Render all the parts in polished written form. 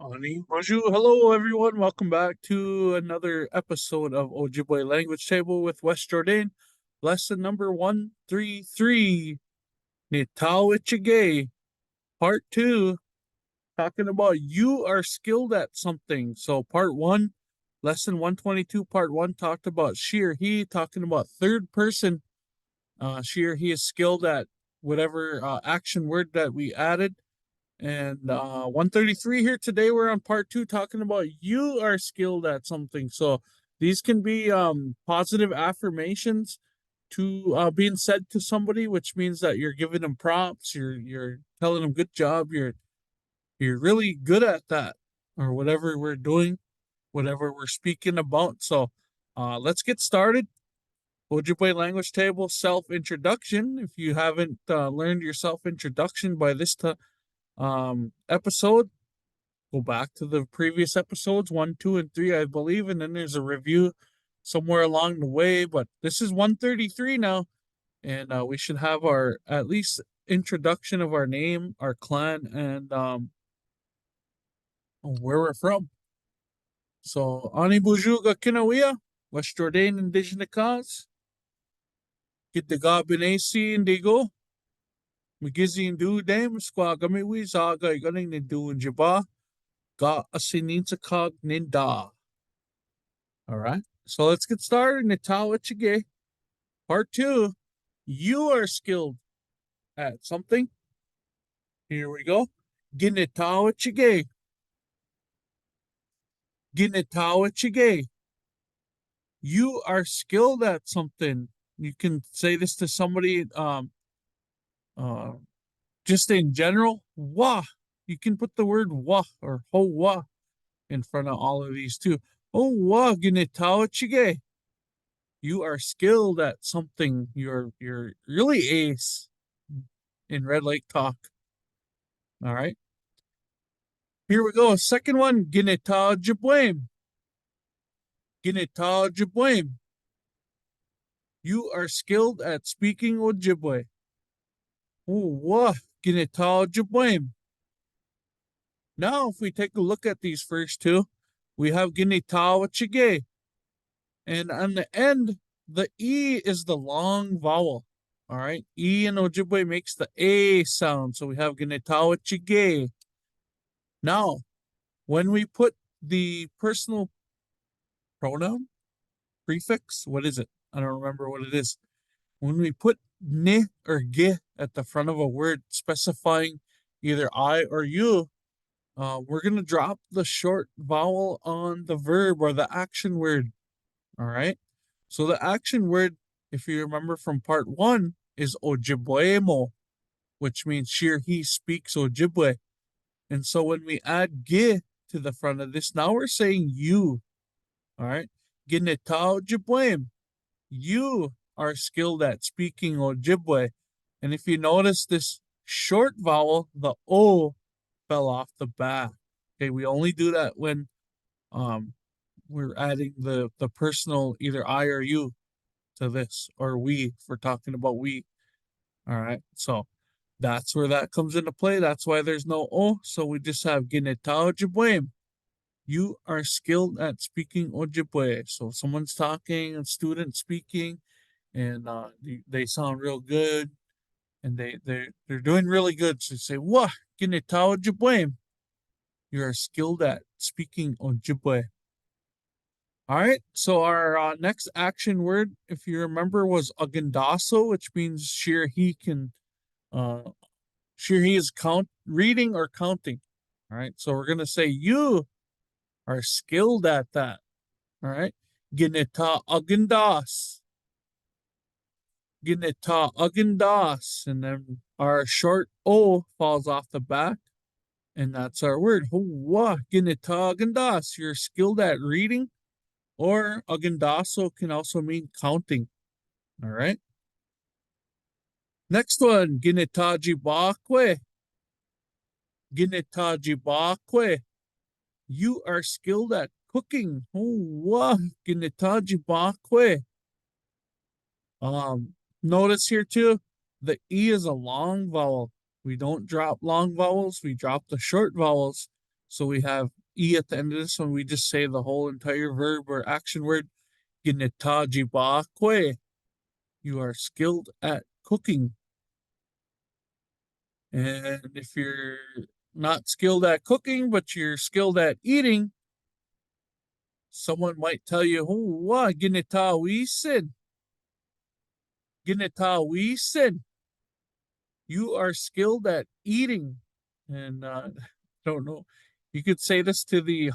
Ani, bonjour, hello everyone. Welcome back to another episode of Ojibwe Language Table with Wes Jourdain. Lesson number 133, Nitawichige, part 2, talking about you are skilled at something. So part 1, lesson 122, part 1 talked about she or he, talking about third person. She or he is skilled at whatever action word that we added. And 133 here today. We're on part 2 talking about you are skilled at something. So these can be positive affirmations to being said to somebody, which means that you're giving them props. You're telling them good job. You're really good at that, or whatever we're doing, whatever we're speaking about. So let's get started. Ojibwe language table self introduction. If you haven't learned your self introduction by this time episode, go back to the previous episodes 1, 2, and 3, I believe, and then there's a review somewhere along the way. But this is 133 now, and we should have our at least introduction of our name, our clan, and where we're from. So Ani Bujuga Kinawia, West Jourdain Indigenous Cause, Kitaga Binasi Indigo, Magizi Indu Dame, Squagamiwi Zaga Gunning Nindu and Jaba, Ga Asininsa Ninda. All right. So let's get started. Nitawachige. Part 2. You are skilled at something. Here we go. Ginitawachige. Ginitawachige. You are skilled at something. You can say this to somebody uh just in general. Wah. You can put the word wah or ho wah in front of all of these too. Oh wah ginitawachige. You are skilled at something. You're really ace in Red Lake talk. All right. Here we go. Second one, Ginita Jabwame. Ginita Jabwame. You are skilled at speaking Ojibwe. Oh, Ginita Jabwame. Now, if we take a look at these first two, we have Ginita Wachige. And on the end, the E is the long vowel. All right. E in Ojibwe makes the A sound. So we have Ginita Wachige. Now, when we put the personal pronoun prefix, what is it? I don't remember what it is. When we put ne or ge at the front of a word specifying either I or you, we're going to drop the short vowel on the verb or the action word. All right. So the action word, if you remember from part 1, is Ojibwemo, which means she or he speaks Ojibwe. And so when we add ge to the front of this, now we're saying you. All right. Gineta Ojibwe. You are skilled at speaking Ojibwe. And if you notice this short vowel, the O fell off the back. Okay, we only do that when we're adding the personal either I or you to this, or we if we're talking about we. All right. So that's where that comes into play. That's why there's no O. So we just have Gineta Ojibwe. You are skilled at speaking Ojibwe. So if someone's talking, a student speaking, and they sound real good, and they're doing really good. So say, "Wah, ginita Ojibwe." You are skilled at speaking Ojibwe. All right. So our next action word, if you remember, was agendaso, which means she or he can, she or he is reading or counting. All right. So we're gonna say you are skilled at that. All right. Ginita agendas. Ginita agendas. And then our short O falls off the back. And that's our word. Hoa ginita agendas. You're skilled at reading. Or agendaso can also mean counting. All right. Next one. Ginita jibakwe. Ginita jibakwe. You are skilled at cooking. Hoa ginita jibakwe. Notice here too, the E is a long vowel. We don't drop long vowels, we drop the short vowels. So we have E at the end of this one. We just say the whole entire verb or action word. Ginetajiba. You are skilled at cooking. And if you're not skilled at cooking, but you're skilled at eating, someone might tell you, oh, what, ginetawisin. Ginetawisin. You are skilled at eating. And don't know. You could say this to the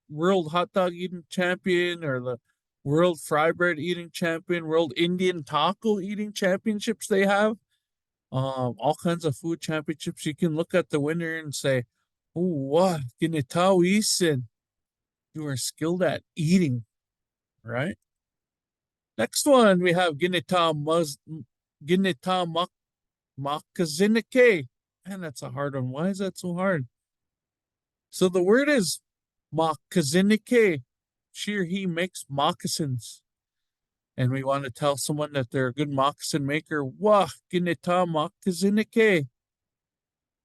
world hot dog eating champion, or the world fry bread eating champion, world Indian taco eating championships they have. All kinds of food championships. You can look at the winner and say, oh, what? Ginetawisin. You are skilled at eating, right? Next one, we have Gineta Makazinike. Man, that's a hard one. Why is that so hard? So the word is Makazinike. She or he makes moccasins. And we want to tell someone that they're a good moccasin maker. Wah, Gineta Makazinike.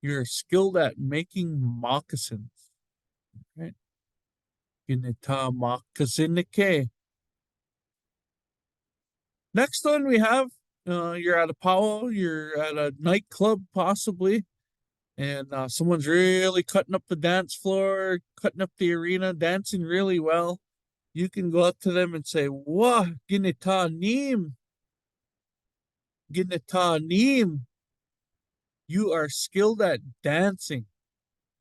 You're skilled at making moccasins. Right? Gineta Makazinike. Next one we have, you're at a powwow, you're at a nightclub possibly, and someone's really cutting up the dance floor, cutting up the arena, dancing really well. You can go up to them and say, wah, ginita neem. Ginita neem. You are skilled at dancing.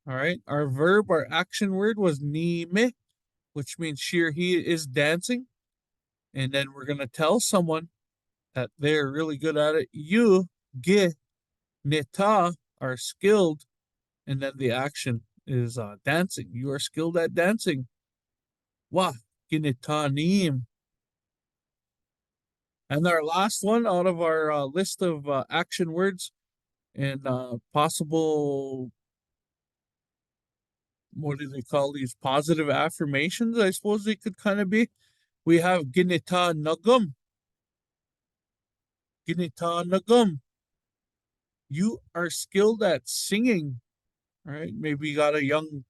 All right. Our verb, our action word was nime, which means she or he is dancing. And then we're going to tell someone that they're really good at it. You, ge, neta, are skilled. And then the action is dancing. You are skilled at dancing. Wah, ginetanim. And our last one out of our list of action words and possible, what do they call these? Positive affirmations, I suppose they could kind of be. We have gineta nagum. Gineta nagum. You are skilled at singing. All right. Maybe you got a young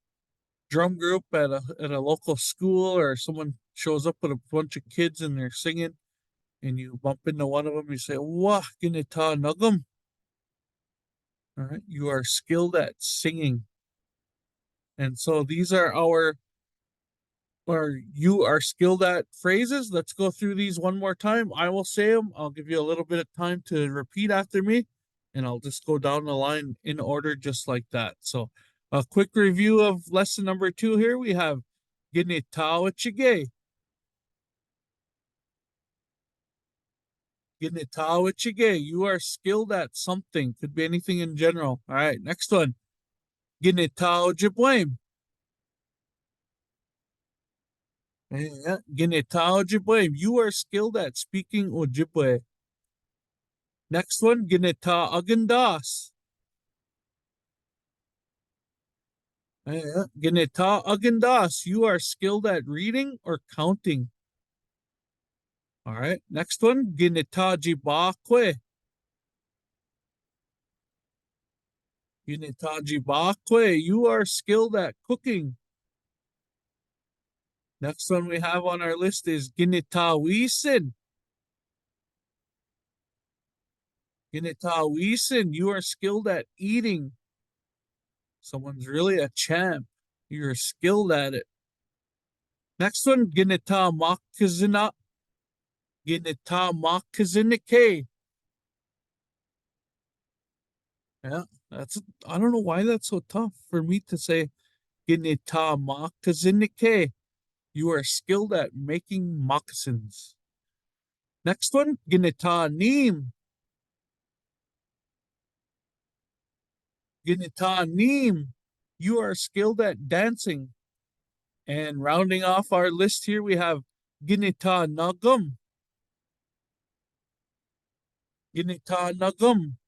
drum group at a local school, or someone shows up with a bunch of kids and they're singing, and you bump into one of them, you say, wah, ginita nagum. All right, you are skilled at singing. And so these are our, or you are skilled at phrases. Let's go through these one more time. I will say them. I'll give you a little bit of time to repeat after me, and I'll just go down the line in order just like that. So a quick review of lesson number 2 here. We have ginitawachige. Ginitawachige. You are skilled at something. Could be anything in general. All right, next one. Ginitawajibwame. Ginitawajibwame. You are skilled at speaking Ojibwe. Next one, Ginita Agandas. Ginita Agandas. You are skilled at reading or counting. All right. Next one, Ginita Jibakwe. Ginita Jibakwe. You are skilled at cooking. Next one we have on our list is Ginita Wisin. Ginita Wisin. You are skilled at eating. Someone's really a champ. You're skilled at it. Next one, Ginita Makazina. Ginita Makazinike. Yeah, I don't know why that's so tough for me to say. Ginita Makazinike. You are skilled at making moccasins. Next one, Ginita Neem. Ginita Neem. You are skilled at dancing. And rounding off our list here, we have Ginita Nagum. Ginita Nagum.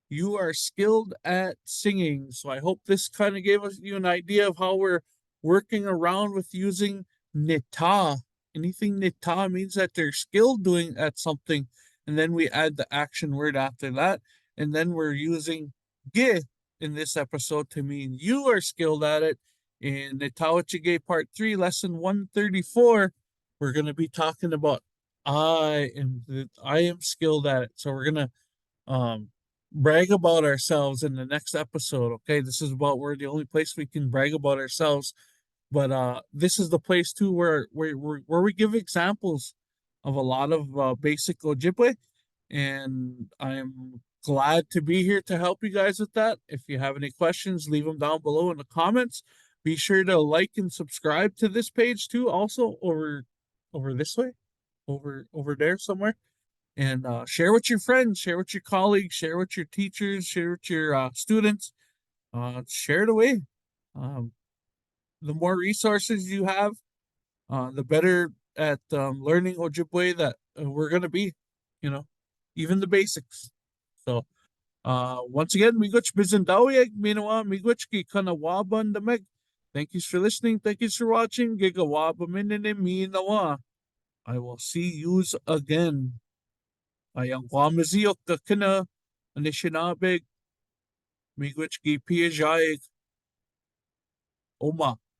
You are skilled at singing. So I hope this kind of gave you an idea of how we're working around with using nita. Anything nita means that they're skilled doing at something. And then we add the action word after that. And then we're using ge in this episode to mean you are skilled at it. In Netawachige Part 3, Lesson 134, we're going to be talking about I am skilled at it. So we're going to um brag about ourselves in the next episode. Okay, this is about we're the only place we can brag about ourselves, but this is the place too where we give examples of a lot of basic Ojibwe, and I'm glad to be here to help you guys with that. If you have any questions, leave them down below in the comments. Be sure to like and subscribe to this page too, also over this way, over there somewhere, and share with your friends, share with your colleagues, share with your teachers, share with your students. Share it away. Um, the more resources you have, the better at learning Ojibwe that we're gonna be. You know, even the basics. So, once again, miigwech bizendawiyeg minawa miigwech ki kanawaban dameg. Thank you for listening. Thank you for watching. Gigawaba minine minawa. I will see yous again. Ayang wamaziyok ka kina anishinabeg miigwech ki piyajayeg oma.